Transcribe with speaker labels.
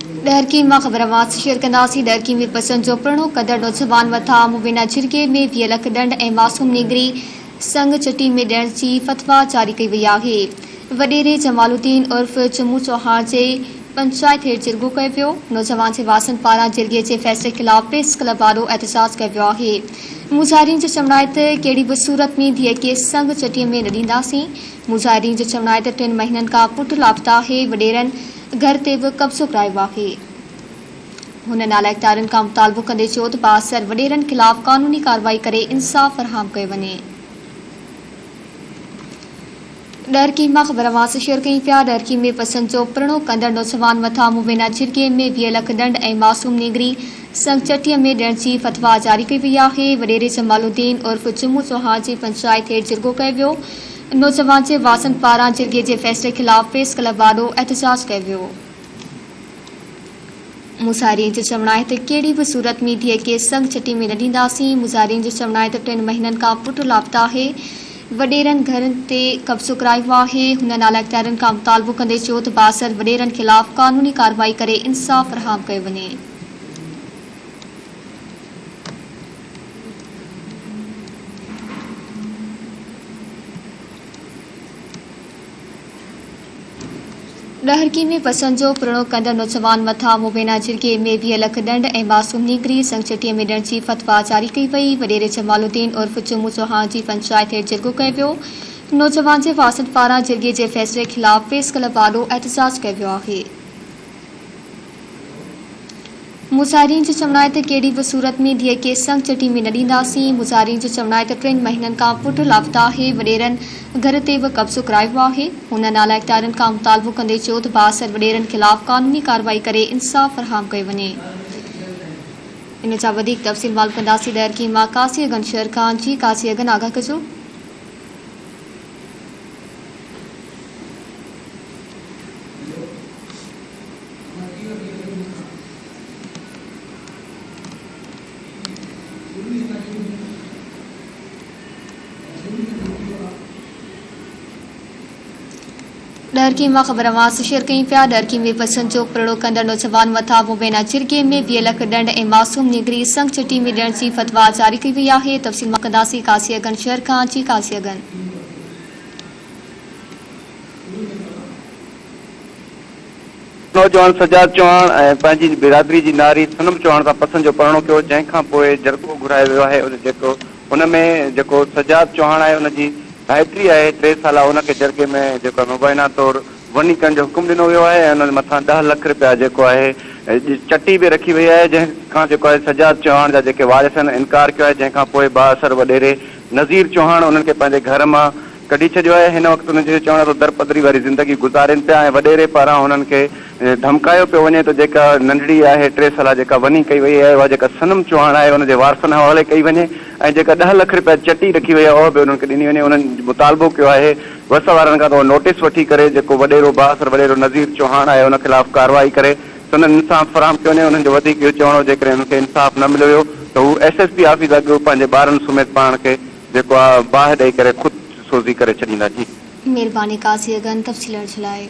Speaker 1: डहरकी मां ख़बर वास शेयर कंदासीं। डहरकी में पसंद जो प्रणो कदर नौजवान मथा मुबीना जिरगे में 20 लाख दंड ऐं मासूम निगरी संग चटी में ॾियण जी फतवा जारी कई वई आहे। वडेरे जमालुद्दीन उर्फ चमू चौहान जे पंचायत हेठि जिरगो कयो वियो। नौजवान जे वासन पारां जिरगे जे फ़ैसिले ख़िलाफ़ प्रेस क्लब वारो एहतजाज कयो वियो आहे। मुज़ाहिरीन जो चवणु आहे त कहिड़ी बि सूरत में धीअ खे संग चटीअ में न ॾींदासीं। मुज़ाहिरीन जो चवणु आहे त 3 महीननि खां पुटु लापता आहे। वडेरनि घर ते बि कब्ज़ो करायो आहे। हुन नालाइकदारनि खां मुतालबो कंदे चयो त बाअसर वडेरनि ख़िलाफ़ क़ानूनी कार्रवाई करे इंसाफ़ फराहम कयो वञे। डहरकी मां ख़बर वास शेयर कई पिया। डहरकी में पसंद जो प्रणो कंदड़ नौजवान मथा मुबीना जिरगे में 20 लाख दंड ऐं मासूम निगरी संग चटीअ में ॾियण जी फतवा जारी कई वई आहे। वडेरे जमालुद्दीन उर्फ चमू चौहान जी पंचायत हेठि जिरगो कयो वियो। नौजवान जे वासन पारां जिरगे जे फ़ैसिले ख़िलाफ़ प्रेस क्लब वारो एहतजाज कयो वियो। मुज़ाहिरीन जो चवणु आहे त कहिड़ी बि सूरत में धीअ खे संग चटी में न ॾींदासीं। मुज़ाहिरीन जो चवणु आहे त 3 महीननि खां पुटु लापता आहे। वडेरनि घरनि ते कब्ज़ो करायो आहे। हुन नालाइकदारनि खां मुतालबो कंदे चयो त बाअसर वडेरनि ख़िलाफ़ क़ानूनी कार्रवाई करे इंसाफ़ फराहम कयो वञे। डहरकी में पसंद जो प्रणो कंदड़ नौजवान मथा मुबीना जिरगे में 20 लाख दंड ऐं मासूम निगरी संग चटीअ में ॾियण जी फतवा जारी कई वई। वडेरे जमालुद्दीन उर्फ चमू चौहान जी पंचायत हेठि जिरगो कयो वियो। नौजवान जे वासन पारां जिरगे जे फ़ैसिले ख़िलाफ़ प्रेस क्लब वारो एहतजाज कयो वियो आहे। मुज़ाहिरीन जो चवणु आहे त कहिड़ी बि सूरत में धीअ खे संग चटी में न ॾींदासीं। मुज़ाहिरीन जो चवणु आहे त 3 महीननि खां पुटु लापता आहे। वडेरनि घर ते बि कब्ज़ो करायो आहे। हुन नालाइकदारनि खां मुतालबो कंदे चयो त बाअसर वडेरनि ख़िलाफ़ क़ानूनी कार्रवाई करे इंसाफ़ फराहम कयो वञे। इन जा वधीक तफ़सील मालूम कंदासीं। डहरकी मां कासी अगन शेर ख़ान जी। कासी अगन आगाह कजो। डहरकी मां ख़बर वास शेयर कई पिया। डहरकी में पसंद जो प्रणो कंदड़ नौजवान मथा मुबीना जिरगे में 20 लाख दंड ऐं मासूम निगरी संग चटी में ॾियण जी फतवा जारी कई वई आहे। तफ़सील मां कंदासीं। कासी अगन शेर ख़ान जी। कासी अगन
Speaker 2: नौजवान सजाद चौहान ऐं पंहिंजी बिरादरी जी नारी सनम चौहान सां पसंद जो प्रणो कयो, जंहिंखां पोइ जरगो घुरायो वियो आहे। हुनमें जेको सजाद चौहान आहे उनजी भाइटी आहे 3 साल, उनखे जरगे में जेको मुबैना तौरु वञी करण जो हुकुम ॾिनो वियो आहे ऐं हुन मथां 10 लाख रुपया जेको आहे चटी बि रखी वई आहे। जंहिंखां जेको आहे सजाद चौहान जा जेके वारिस आहिनि इनकार कयो आहे, जंहिंखां पोइ बाअसर वडेरे नज़ीर चौहान उन्हनि खे पंहिंजे घर मां कढी छॾियो आहे। हिन वक़्तु हुनजे चवण तो दरपदरी वारी ज़िंदगी गुज़ारनि पिया ऐं वडेरे पारां हुननि खे धमकायो पियो वञे। तो जेका नंढड़ी आहे 3 साल जेका वञी कई वई आहे, उहा जेका सनम चौहान आहे हुनजे वारसनि हवाले कई वञे ऐं जेका 10 लाख रुपया चटी रखी वई आहे उहा बि उन्हनि खे ॾिनी वञे। उन्हनि मुतालबो कयो आहे वस वारनि खां त नोटिस वठी करे जेको वडेरो बाअसर वडेरो नज़ीर चौहान आहे उन ख़िलाफ़ कार्रवाई करे हुननि इंसाफ़ फराहम कयो वञे। उन्हनि जो वधीक इहो चवणो हो जेकॾहिं हुनखे इंसाफ़ न मिलियो हुयो त हू SSP ऑफिस अॻु पंहिंजे ॿारनि समेत पाण खे जेको आहे बाहि ॾेई करे ख़ुदि सोज़ी करे छॾींदा। जी
Speaker 1: महिरबानी। कासी अगन तफ़सील जे लाइ।